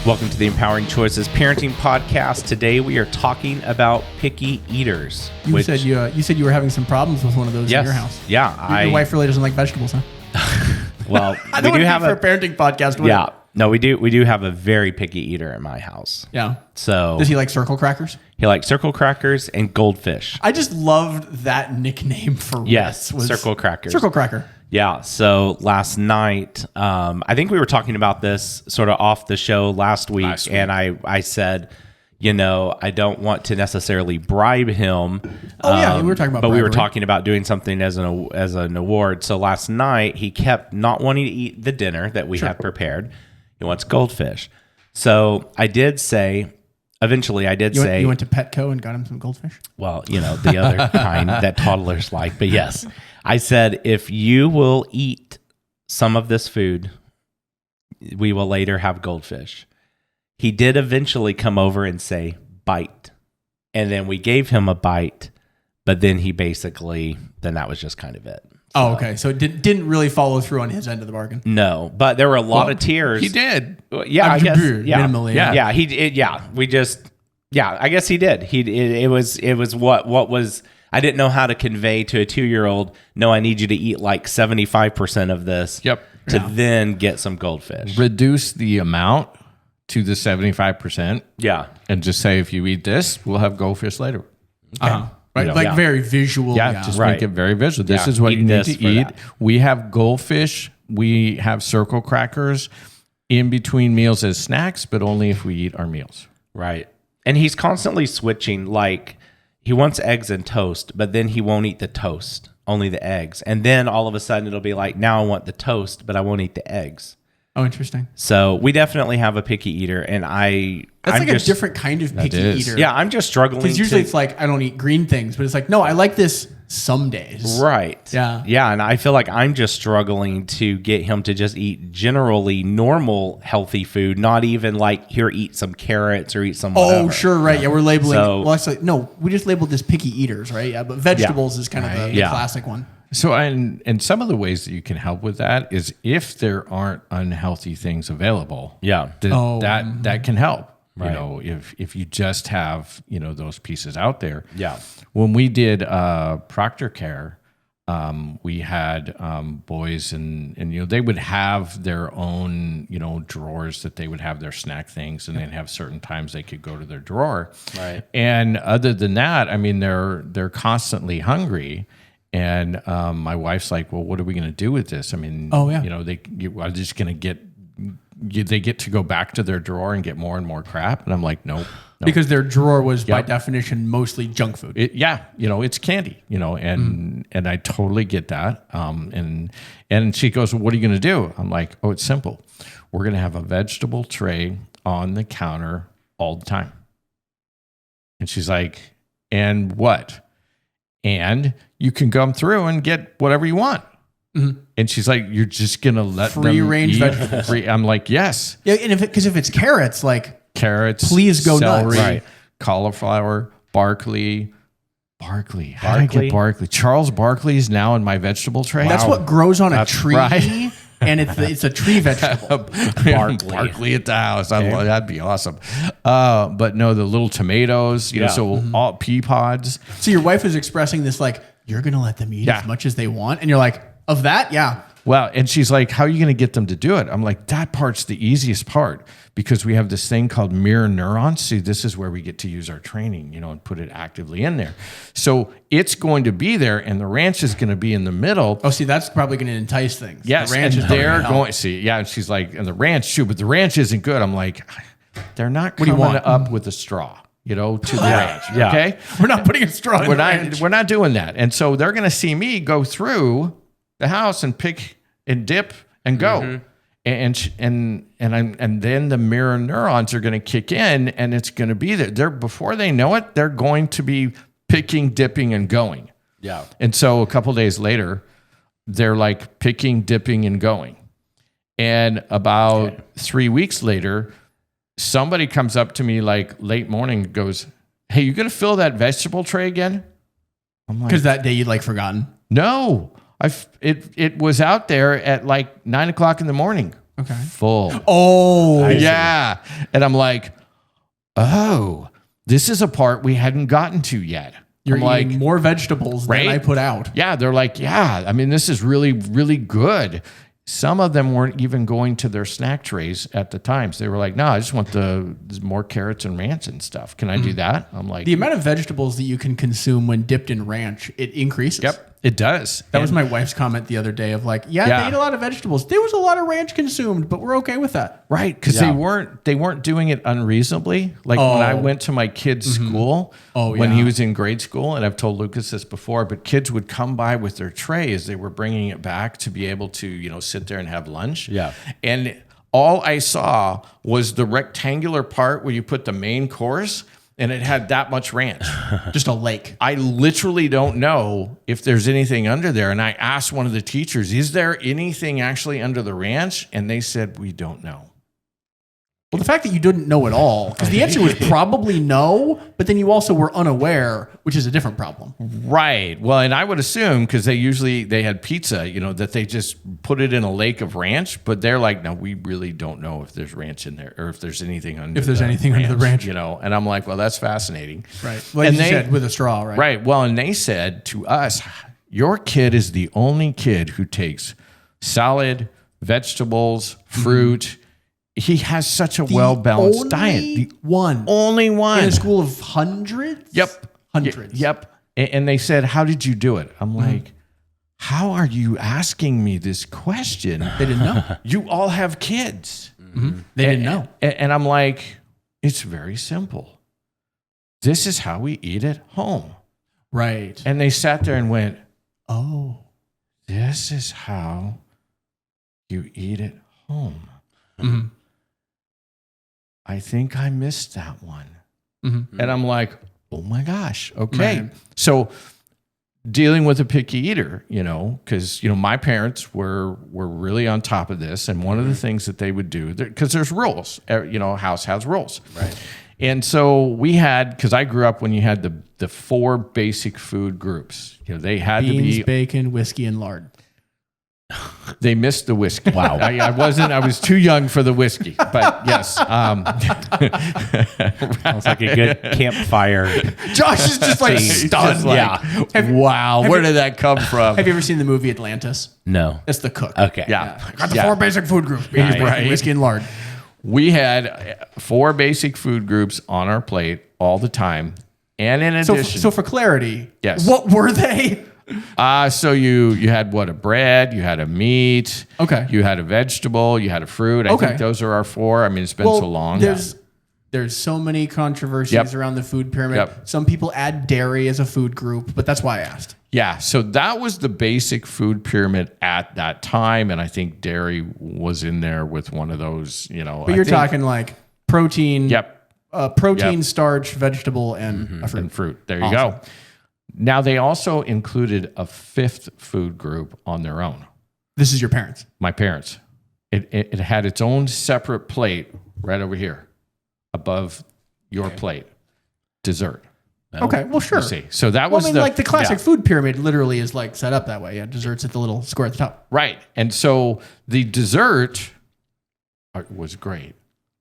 Welcome to the Empowering Choices Parenting Podcast. Today we are talking about picky eaters. You said you were having some problems with one of those in your house. Yeah, Your wife really doesn't like vegetables, huh? Well, I don't want to be for a parenting podcast. Yeah, no, we do have a very picky eater at my house. Yeah. So does he like circle crackers? He likes circle crackers and goldfish. I just loved that nickname for circle crackers. Circle cracker. Yeah. So last night, I think we were talking about this sort of off the show last week. And I said, I don't want to necessarily bribe him. We were talking about but bribery. we were talking about doing something as an award. So last night he kept not wanting to eat the dinner that we had prepared. He wants goldfish. So I did say, eventually I did say, you went to Petco and got him some goldfish? Well, the other kind that toddlers like. But yes, I said, if you will eat some of this food, we will later have goldfish. He did eventually come over and say, bite. And then we gave him a bite, but then then that was just kind of it. Oh, okay. So it didn't really follow through on his end of the bargain. No, but there were a lot of tears. He did. Yeah, I guess. Minimally. Yeah, he did. Yeah, I guess he did. It was what was. I didn't know how to convey to a 2-year-old. No, I need you to eat like 75% of this. Yep. To then get some goldfish. Reduce the amount to the 75%. Yeah. And just say, if you eat this, we'll have goldfish later. Okay. Right, very visual. Yeah, just make it very visual. This is what you need to eat. That. We have goldfish. We have circle crackers in between meals as snacks, but only if we eat our meals. Right. And he's constantly switching. Like, he wants eggs and toast, but then he won't eat the toast, only the eggs. And then all of a sudden it'll be like, now I want the toast, but I won't eat the eggs. Oh, interesting. So we definitely have a picky eater, and that's a different kind of picky eater. Yeah, I'm just struggling. Because usually it's like, I don't eat green things, but it's like, no, I like this some days. Right. Yeah. Yeah, and I feel like I'm just struggling to get him to just eat generally normal, healthy food, not even like, here, eat some carrots or eat some whatever. Oh, sure, right. Yeah, we're labeling. We just labeled this picky eaters, right? Yeah, but vegetables is kind of the classic one. So, and some of the ways that you can help with that is if there aren't unhealthy things available. Yeah. That can help. Right. If you just have, those pieces out there. Yeah. When we did Proctor Care, we had boys and they would have their own, drawers that they would have their snack things, and they'd have certain times they could go to their drawer. Right. And other than that, I mean, they're constantly hungry. And my wife's like, well, what are we going to do with this? I mean, are just going to they get to go back to their drawer and get more and more crap. And I'm like, nope. Because their drawer was by definition mostly junk food. It's candy, and I totally get that. And she goes, well, what are you going to do? I'm like, oh, it's simple. We're going to have a vegetable tray on the counter all the time. And she's like, and what? And you can come through and get whatever you want. Mm-hmm. And she's like, you're just going to let free range vegetables. I'm like, yes. Yeah, and if it's carrots, please go celery, nuts. Right. Cauliflower, Barkley. How did I get Barkley? Charles Barkley is now in my vegetable tray. Wow. That's what grows on a tree. Right. And it's a tree vegetable. Barkley at the house. Okay. That'd be awesome. But no, the little tomatoes, all pea pods. So your wife was expressing this like, you're going to let them eat as much as they want. And you're like, of that? Yeah. Well, and she's like, how are you going to get them to do it? I'm like, that part's the easiest part because we have this thing called mirror neurons. See, this is where we get to use our training, and put it actively in there. So it's going to be there and the ranch is going to be in the middle. Oh, see, that's probably going to entice things. Yes. The ranch and they're going, see, yeah. And she's like, and the ranch too, but the ranch isn't good. I'm like, they're not coming up with a straw. To the ranch. Yeah. Okay. We're not putting a straw in the ranch. We're not doing that. And so they're going to see me go through the house and pick and dip and go. Mm-hmm. And then the mirror neurons are going to kick in and it's going to be there. Before they know it, they're going to be picking, dipping, and going. Yeah. And so a couple days later, they're like picking, dipping, and going. And about 3 weeks later, somebody comes up to me like late morning and goes, hey, you going to fill that vegetable tray again? I'm like, because that day you'd forgotten. No, it was out there at like 9:00 in the morning Okay. full. Oh, Yeah. And I'm like, oh, this is a part we hadn't gotten to yet. You're I'm eating more vegetables right? than I put out. Yeah, they're like, yeah, I mean, this is really, really good. Some of them weren't even going to their snack trays at the times. They were like, no, I just want the more carrots and ranch and stuff. Can I do that? I'm like, The amount of vegetables that you can consume when dipped in ranch, it increases. yep, it does. That was my wife's comment the other day of like, yeah, they ate a lot of vegetables. There was a lot of ranch consumed, but we're okay with that. Right, because they weren't doing it unreasonably. Like when I went to my kid's school, when he was in grade school, and I've told Lucas this before, but kids would come by with their tray as they were bringing it back to be able to, sit there and have lunch. Yeah. And all I saw was the rectangular part where you put the main course, and it had that much ranch. Just a lake. I literally don't know if there's anything under there. And I asked one of the teachers, is there anything actually under the ranch? And they said, we don't know. Well, the fact that you didn't know at all, because the answer was probably no, but then you also were unaware, which is a different problem. Right. Well, and I would assume, because they had pizza, that they just put it in a lake of ranch, but they're like, no, we really don't know if there's ranch in there or if there's anything under If there's anything under the ranch. And I'm like, well, that's fascinating. Right. Like And you said, with a straw, right? Right. Well, and they said to us, your kid is the only kid who takes salad, vegetables, fruit. He has such a well-balanced diet. The only one. In a school of hundreds? Yep. Hundreds. Yep. And they said, how did you do it? I'm like, how are you asking me this question? They didn't know. You all have kids. They didn't know. And I'm like, it's very simple. This is how we eat at home. Right. And they sat there and went, Oh. this is how you eat at home. Mm-hmm. I think I missed that one. Mm-hmm. And I'm like, oh my gosh. Okay. Right. So dealing with a picky eater, because, my parents were really on top of this. And one of the things that they would do, because there's rules, a house has rules. Right. And so we had, because I grew up when you had the 4 basic food groups. They had Beans, to be bacon, whiskey, and lard. They missed the whiskey. Wow. I was too young for the whiskey, but yes. Sounds like a good campfire. Josh is just like stunned. Just like, Wow, where did that come from? Have you ever seen the movie Atlantis? No. It's the cook. Okay. Yeah. Got the 4 basic food groups. Beans, bacon, Right. whiskey, and lard. We had 4 basic food groups on our plate all the time. And in addition. So for clarity, Yes. what were they? So you had what? A bread, you had a meat. Okay. You had a vegetable, you had a fruit. I think those are our 4. I mean, it's been so long. There's so many controversies Yep. around the food pyramid. Yep. Some people add dairy as a food group, but that's why I asked. Yeah, so that was the basic food pyramid at that time, and I think dairy was in there with one of those. But you're talking like protein. Yep. Protein, Yep. starch, vegetable, and a fruit. And fruit. There you go. Now they also included a 5th food group on their own. This is your parents. My parents. It had its own separate plate right over here, above your plate. Dessert. Okay, well, sure. You see. So that was like the classic food pyramid literally is like set up that way. Yeah, desserts at the little square at the top. Right. And so the dessert was great.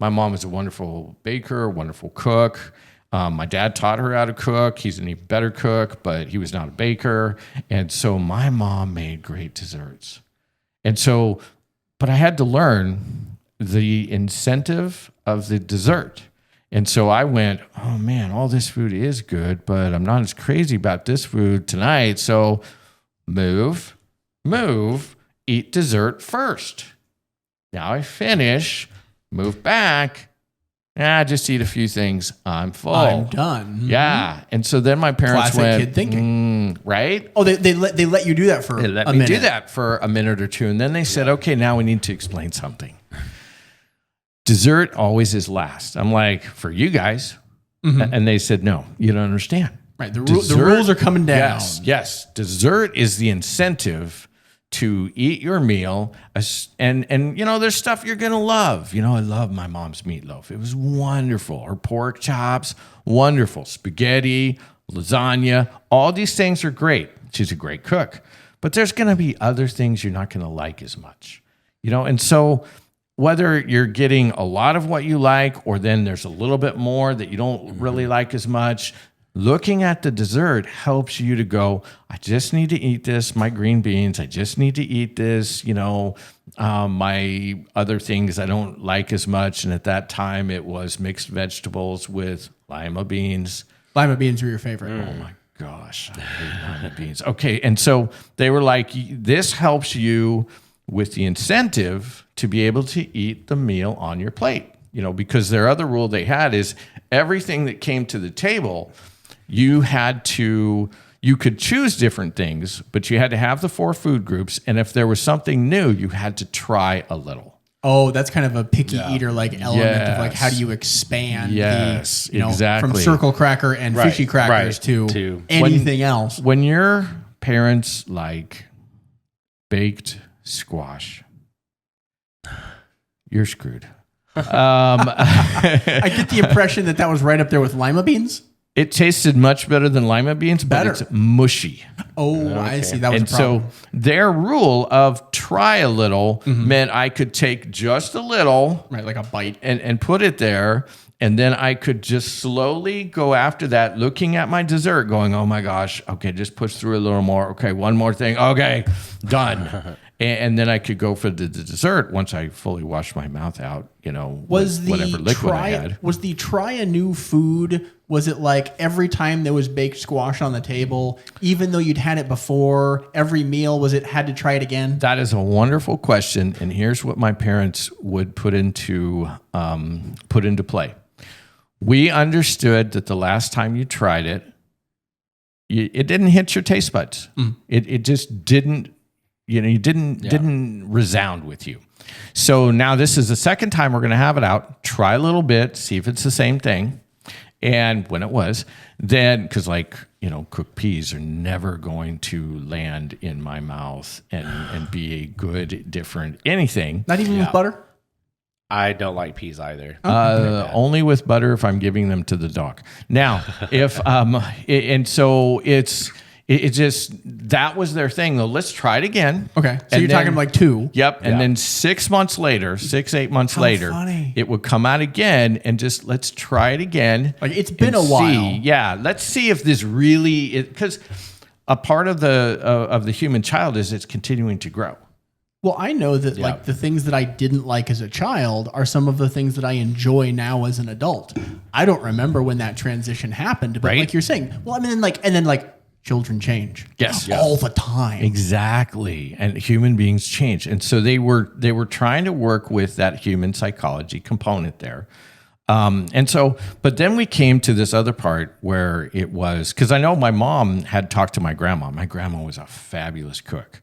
My mom was a wonderful baker, wonderful cook. My dad taught her how to cook. He's an even better cook, but he was not a baker. And so my mom made great desserts. And so, but I had to learn the incentive of the dessert. And so I went, oh man, all this food is good, but I'm not as crazy about this food tonight. So move, eat dessert first. Now I finish, move back. Just eat a few things. I'm full. I'm done. Yeah. And so then my parents Classic went, kid thinking. Right? Oh, they let you do that for They let a me minute. do that for a minute or two. And then they said, okay, now we need to explain something. Dessert always is last. I'm like, for you guys. And they said, no, you don't understand. Right. The rules are coming down. Yes. Dessert is the incentive to eat your meal. And there's stuff you're going to love. I love my mom's meatloaf. It was wonderful. Her pork chops, wonderful. Spaghetti, lasagna, all these things are great. She's a great cook. But there's going to be other things you're not going to like as much. And so whether you're getting a lot of what you like, or then there's a little bit more that you don't really like as much, looking at the dessert helps you to go, I just need to eat this, my green beans. I just need to eat this, my other things I don't like as much. And at that time, it was mixed vegetables with lima beans. Lima beans were your favorite. Oh my gosh, I hate lima beans. Okay, and so they were like, this helps you with the incentive to be able to eat the meal on your plate. Because their other rule they had is everything that came to the table, you could choose different things, but you had to have the 4 food groups. And if there was something new, you had to try a little. Oh, that's kind of a picky eater element of like, how do you expand exactly. from circle cracker and fishy crackers to anything else? When your parents like baked squash, you're screwed. I get the impression that was right up there with lima beans. It tasted much better than lima beans, but it's mushy. Oh, okay. I see. That was a problem. So their rule of try a little meant I could take just a little, right, like a bite, and put it there, and then I could just slowly go after that, looking at my dessert, going, "Oh my gosh, okay, just push through a little more. Okay, one more thing. Okay, done." And then I could go for the dessert once I fully washed my mouth out, whatever liquid I had. Was the try a new food, was it like every time there was baked squash on the table, even though you'd had it before, every meal, was it had to try it again? That is a wonderful question. And here's what my parents would put into play. We understood that the last time you tried it, it didn't hit your taste buds. It just didn't. You didn't resound with you. So now this is the second time we're going to have it out. Try a little bit, see if it's the same thing. And when it was, then, because cooked peas are never going to land in my mouth and be a good, different anything. Not even with butter? I don't like peas either. Only with butter if I'm giving them to the dog. Now, It just, that was their thing, though. Let's try it again. Okay. So you're talking like 2. Yep. And then 8 months later, funny. it would come out again and just, let's try it again. Like it's been a while. Yeah. Let's see if this really, because a part of the human child is it's continuing to grow. Well, I know that like the things that I didn't like as a child are some of the things that I enjoy now as an adult. I don't remember when that transition happened, but like you're saying, well, I mean, children change. Yes. All the time. Exactly. And human beings change. And so they were trying to work with that human psychology component there. But then we came to this other part where it was, because I know my mom had talked to my grandma. My grandma was a fabulous cook.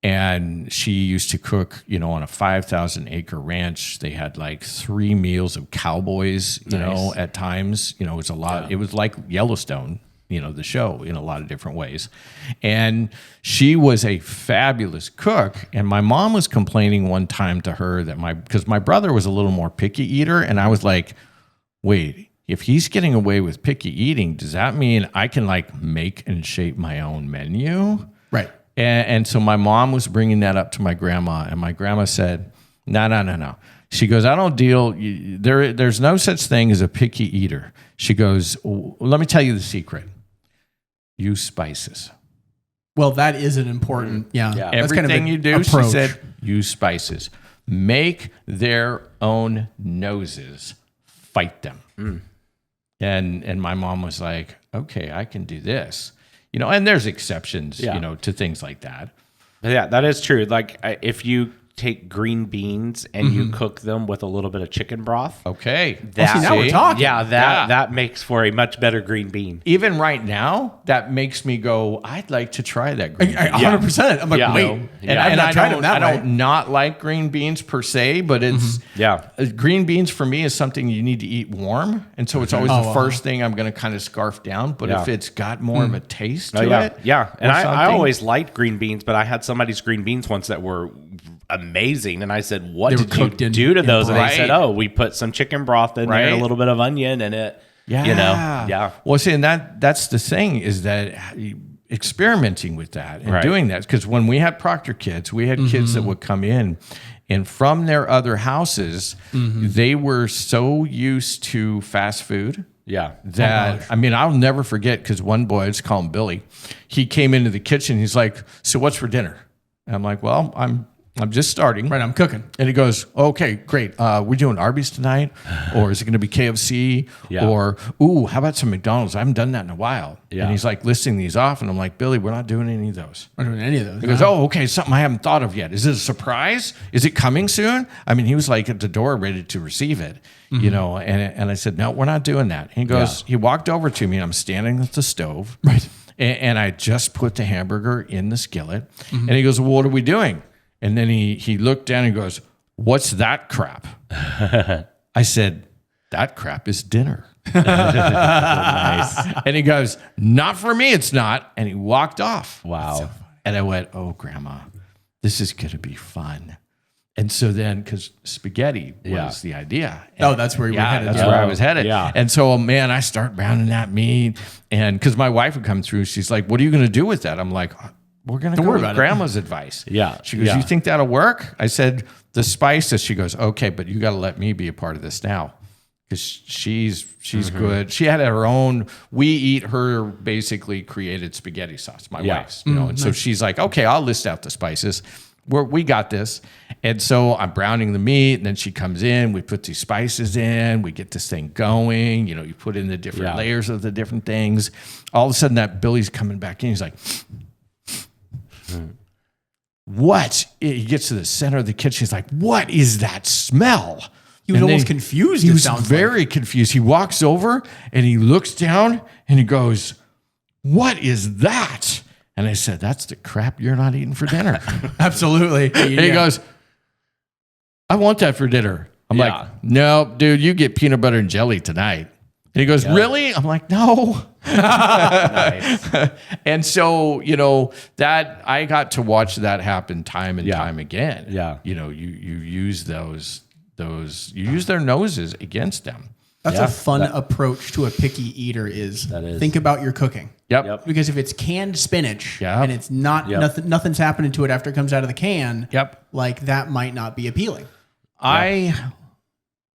And she used to cook, on a 5,000 acre ranch. They had like 3 meals of cowboys, at times. It was a lot. It was like Yellowstone, the show in a lot of different ways. And she was a fabulous cook. And my mom was complaining one time to her that because my brother was a little more picky eater. And I was like, wait, if he's getting away with picky eating, does that mean I can make and shape my own menu? Right. And so my mom was bringing that up to my grandma. And my grandma said, no. She goes, I don't deal, there's no such thing as a picky eater. She goes, let me tell you the secret. Use spices. Well, that is an important, that's everything kind of you do, approach. She said, use spices. Make their own noses fight them. And my mom was like, okay, I can do this. And there's exceptions, to things like that. Yeah, that is true. Like if you take green beans and you cook them with a little bit of chicken broth. Okay. Now we're talking. Yeah, that makes for a much better green bean. Even right now, that makes me go, I'd like to try that green bean. 100%. I'm like, wait. And I've not tried them that way. I don't not like green beans per se, but it's green beans for me is something you need to eat warm. And so it's always the first thing I'm going to kind of scarf down. But if it's got more of a taste to it. Yeah. And I always liked green beans, but I had somebody's green beans once that were amazing. And I said, what did you do to those? And they said, we put some chicken broth in there and a little bit of onion and it, Well, see, and that's the thing is that experimenting with that and doing that. Because when we had Proctor kids, we had kids that would come in And from their other houses, they were so used to fast food. Yeah. That, I mean, I'll never forget, because one boy, I just call him Billy, he came into the kitchen. He's like, so what's for dinner? And I'm like, well, I'm just starting. Right, I'm cooking. And he goes, okay, great. We're doing Arby's tonight, or is it going to be KFC? Yeah. Or, ooh, how about some McDonald's? I haven't done that in a while. Yeah. And he's like listing these off, and I'm like, Billy, we're not doing any of those. I'm not doing any of those. He goes, oh, okay, something I haven't thought of yet. Is it a surprise? Is it coming soon? I mean, he was like at the door ready to receive it, you know, and I said, no, we're not doing that. He goes, he walked over to me, and I'm standing at the stove. Right. And I just put the hamburger in the skillet. And he goes, well, what are we doing? And then he looked down and goes, what's that crap? I said, that crap is dinner. Nice. And he goes, not for me, it's not. And he walked off. Wow. And I went, oh, Grandma, this is going to be fun. And so then, because spaghetti was the idea. And that's where you were headed. That's where I was headed. Yeah. And so, man, I start browning that meat. And because my wife would come through, she's like, what are you going to do with that? I'm like, we're going to go with Grandma's advice. Yeah. She goes, you think that'll work? I said, the spices. She goes, okay, but you got to let me be a part of this now. Because she's good. She had her own. We eat her basically created spaghetti sauce. My wife's, you know, and so she's like, okay, I'll list out the spices. We got this. And so I'm browning the meat, and then she comes in. We put these spices in. We get this thing going. You know, you put in the different layers of the different things. All of a sudden, that Billy's coming back in. He's like, what? He gets to the center of the kitchen. He's like, what is that smell? He was almost confused. He was very confused. He walks over and he looks down and he goes, what is that? And I said, that's the crap you're not eating for dinner. Absolutely. And he goes, I want that for dinner. I'm like, no, dude, you get peanut butter and jelly tonight. And he goes, really? I'm like, no. Nice. And so, you know, that I got to watch that happen time and time again. Yeah. You know, you use those, you use their noses against them. That's a fun approach to a picky eater is think about your cooking. Yep. Because if it's canned spinach Yep. and it's not nothing's happening to it after it comes out of the can, like that might not be appealing. I'm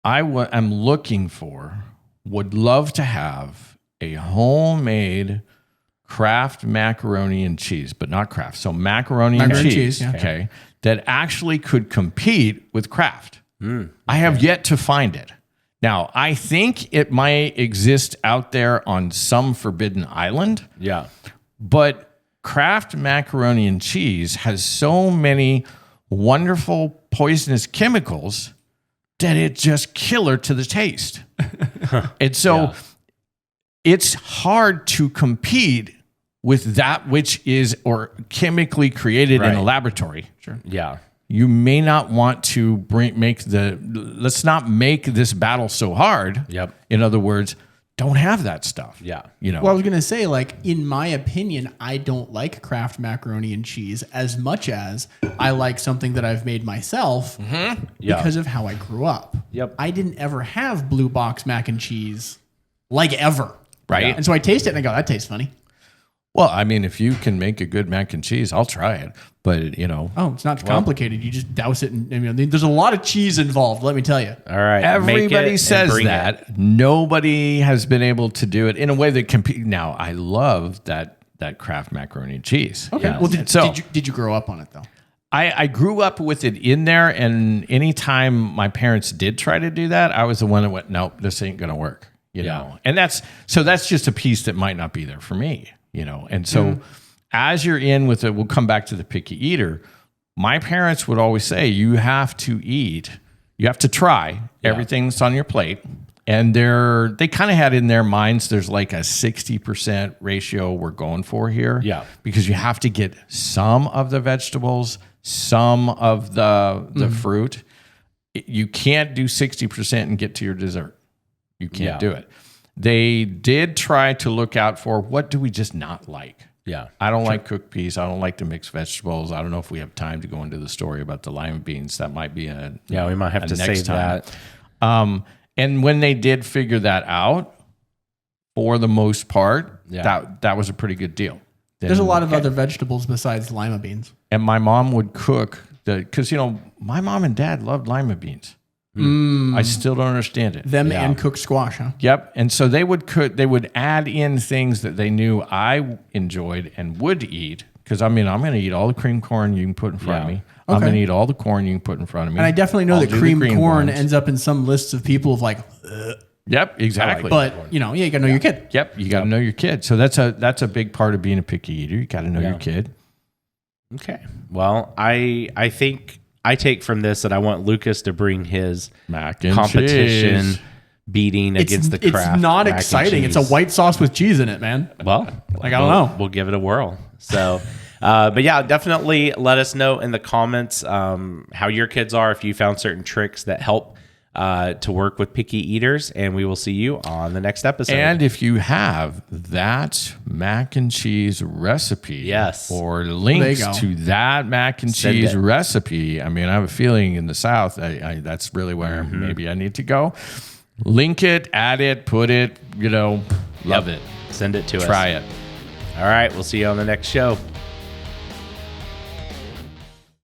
looking for, would love to have a homemade Kraft macaroni and cheese, but not Kraft. So macaroni and cheese, okay, that actually could compete with Kraft. I have yet to find it. Now, I think it might exist out there on some forbidden island. Yeah. But Kraft macaroni and cheese has so many wonderful poisonous chemicals that it's just killer to the taste. And so it's hard to compete with that which is or chemically created in a laboratory. Sure. Yeah. You may not want to let's not make this battle so hard. Yep. In other words, don't have that stuff. Yeah. You know. Well, I was going to say, like, in my opinion, I don't like Kraft macaroni and cheese as much as I like something that I've made myself because of how I grew up. Yep. I didn't ever have blue box mac and cheese, like ever. Right. And so I taste it and I go, that tastes funny. Well, I mean, if you can make a good mac and cheese, I'll try it. But, you know. Oh, it's not complicated. You just douse it. And I mean, there's a lot of cheese involved, let me tell you. All right. Everybody says that. Nobody has been able to do it in a way that compete. Now, I love that Kraft macaroni and cheese. Okay. Yeah. Well, did you grow up on it, though? I grew up with it in there. And anytime my parents did try to do that, I was the one that went, nope, this ain't going to work. You know, and that's just a piece that might not be there for me. You know, and so as you're in with it, we'll come back to the picky eater. My parents would always say, you have to eat, you have to try everything that's on your plate. And they kind of had in their minds, there's like a 60% ratio we're going for here. Yeah. Because you have to get some of the vegetables, some of the fruit. You can't do 60% and get to your dessert. You can't do it. They did try to look out for what do we just not like. Yeah. I don't like cooked peas. I don't like the mixed vegetables. I don't know if we have time to go into the story about the lima beans. That might be we might have to save that. And when they did figure that out, for the most part, that was a pretty good deal. There's a lot of other vegetables besides lima beans. And my mom would cook because my mom and dad loved lima beans. I still don't understand it. Them and cooked squash, huh? Yep. And so they would add in things that they knew I enjoyed and would eat. Because I'm going to eat all the cream corn you can put in front of me. Okay. I'm going to eat all the corn you can put in front of me. And I definitely know that do the cream green corn ones. ends up in some lists of people of like, Yep, exactly. but you gotta know your kid. Yep, you got to know your kid. So that's a big part of being a picky eater. You got to know your kid. Okay. Well, I think I take from this that I want Lucas to bring his Mac and competition cheese. beating against the Kraft. It's not mac and exciting. It's a cheese. white sauce with cheese in it, man. Well, I don't know. We'll give it a whirl. So, but yeah, definitely let us know in the comments how your kids are, if you found certain tricks that help to work with picky eaters, and we will see you on the next episode. And if you have that mac and cheese recipe, Yes. or links go. to that mac and Send cheese it. recipe, I mean, I have a feeling in the South, that's really where maybe I need to go. Link it, add it, put it, love it. Send it to us. Try it. All right. We'll see you on the next show.